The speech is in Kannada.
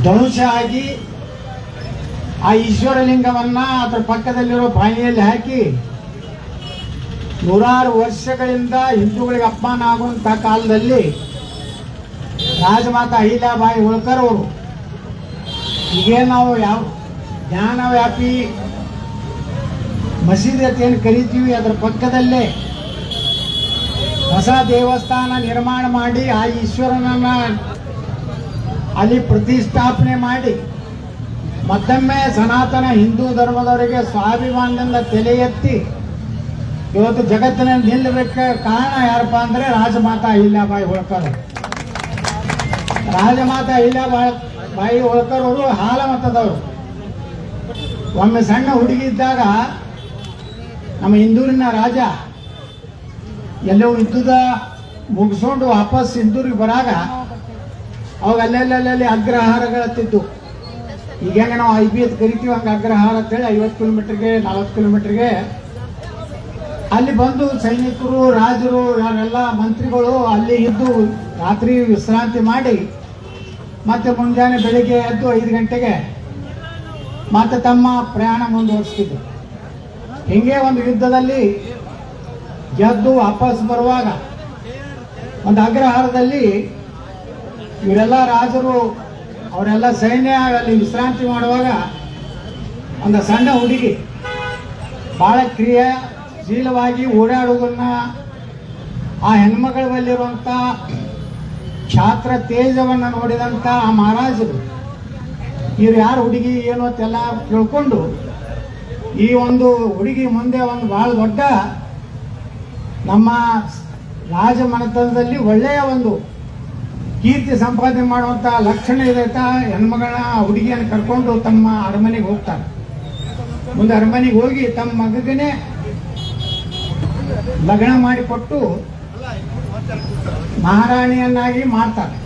ಧ್ವಂಸ ಆಗಿ ಆ ಈಶ್ವರಲಿಂಗವನ್ನ ಅದರ ಪಕ್ಕದಲ್ಲಿರೋ ಬಾಯಿಯಲ್ಲಿ ಹಾಕಿ ನೂರಾರು ವರ್ಷಗಳಿಂದ ಹಿಂದೂಗಳಿಗೆ ಅಪಮಾನ ಆಗುವಂಥ ಕಾಲದಲ್ಲಿ ರಾಜಮಾತಾ ಅಹಿಲ್ಯಾಬಾಯಿ ಹೋಳ್ಕರ್ ಅವರು ಹೀಗೆ ನಾವು ಯಾವ ಜ್ಞಾನವ್ಯಾಪಿ ಮಸೀದಿ ಅಂತ ಏನು ಕರಿತೀವಿ ಅದರ ಪಕ್ಕದಲ್ಲೇ ಹೊಸ ದೇವಸ್ಥಾನ ನಿರ್ಮಾಣ ಮಾಡಿ ಆ ಈಶ್ವರನನ್ನ ಅಲ್ಲಿ ಪ್ರತಿಷ್ಠಾಪನೆ ಮಾಡಿ ಮತ್ತೊಮ್ಮೆ ಸನಾತನ ಹಿಂದೂ ಧರ್ಮದವರಿಗೆ ಸ್ವಾಭಿಮಾನದಿಂದ ತಲೆ ಎತ್ತಿ ಇವತ್ತು ಜಗತ್ತಿನಲ್ಲಿ ನಿಲ್ಲಬೇಕು ಕಾರಣ ಯಾರಪ್ಪ ಅಂದ್ರೆ ರಾಜಮಾತಾ ಅಹಿಲ್ಯಾಬಾಯಿ ಹೋಳ್ಕರ್. ರಾಜಮಾತಾ ಅಹಿಲ್ಯಾಬಾಯಿ ಹೋಳ್ಕರ್ ಅವರು ಹಾಲ ಮತದವರು. ಒಮ್ಮೆ ಸಣ್ಣ ಹುಡುಗಿ ಇದ್ದಾಗ ನಮ್ಮ ಇಂದೂರಿನ ರಾಜ ಎಲ್ಲೋ ಯುದ್ಧದ ಮುಗಿಸ್ಕೊಂಡು ವಾಪಸ್ ಇಂದೂರಿಗೆ ಬರಾಗ ಅವಾಗ ಅಲ್ಲೆಲ್ಲಿ ಅಗ್ರಹಾರಗಳತ್ತಿದ್ದು. ಈಗ ಹೆಂಗೆ ನಾವು IBS ಕರಿತೀವಿ ಹಂಗೆ ಅಗ್ರಹಾರ ಅಂತೇಳಿ 50 ಕಿಲೋಮೀಟರ್ಗೆ 40 ಕಿಲೋಮೀಟರ್ಗೆ ಅಲ್ಲಿ ಬಂದು ಸೈನಿಕರು ರಾಜರು ಯಾರೆಲ್ಲ ಮಂತ್ರಿಗಳು ಅಲ್ಲಿ ಇದ್ದು ರಾತ್ರಿ ವಿಶ್ರಾಂತಿ ಮಾಡಿ ಮತ್ತೆ ಮುಂಜಾನೆ ಬೆಳಿಗ್ಗೆ ಎದ್ದು 5 ಗಂಟೆಗೆ ಮತ್ತೆ ತಮ್ಮ ಪ್ರಯಾಣ ಮುಂದುವರಿಸ್ತಿದ್ರು. ಹಿಂಗೆ ಒಂದು ಯುದ್ಧದಲ್ಲಿ ಗೆದ್ದು ವಾಪಸ್ ಬರುವಾಗ ಒಂದು ಅಗ್ರಹಾರದಲ್ಲಿ ಇವರೆಲ್ಲ ರಾಜರು ಅವರೆಲ್ಲ ಸೈನ್ಯ ಅಲ್ಲಿ ವಿಶ್ರಾಂತಿ ಮಾಡುವಾಗ ಒಂದು ಸಣ್ಣ ಹುಡುಗಿ ಭಾಳ ಕ್ರಿಯಾಶೀಲವಾಗಿ ಓಡಾಡುವುದನ್ನ ಆ ಹೆಣ್ಮಗಳ ಬಲ್ಲಿರುವಂಥ ಕ್ಷಾತ್ರ ತೇಜವನ್ನು ನೋಡಿದಂಥ ಆ ಮಹಾರಾಜರು ಇವ್ರು ಯಾರು ಹುಡುಗಿ ಏನು ಅಂತೆಲ್ಲ ತಿಳ್ಕೊಂಡು ಈ ಒಂದು ಹುಡುಗಿ ಮುಂದೆ ಒಂದು ಭಾಳ ದೊಡ್ಡ ನಮ್ಮ ರಾಜಮನೆತನದಲ್ಲಿ ಒಳ್ಳೆಯ ಒಂದು ಕೀರ್ತಿ ಸಂಪಾದನೆ ಮಾಡುವಂಥ ಲಕ್ಷಣ ಇದೆ. ಹೆಣ್ಮಗಳ ಹುಡುಗಿಯನ್ನು ಕರ್ಕೊಂಡು ತಮ್ಮ ಅರಮನೆಗೆ ಹೋಗ್ತಾರೆ. ಮುಂದೆ ಅರಮನೆಗೆ ಹೋಗಿ ತಮ್ಮ ಮಗನೇ ಲಗ್ನ ಮಾಡಿಕೊಟ್ಟು ಮಹಾರಾಣಿಯನ್ನಾಗಿ ಮಾಡ್ತಾರೆ.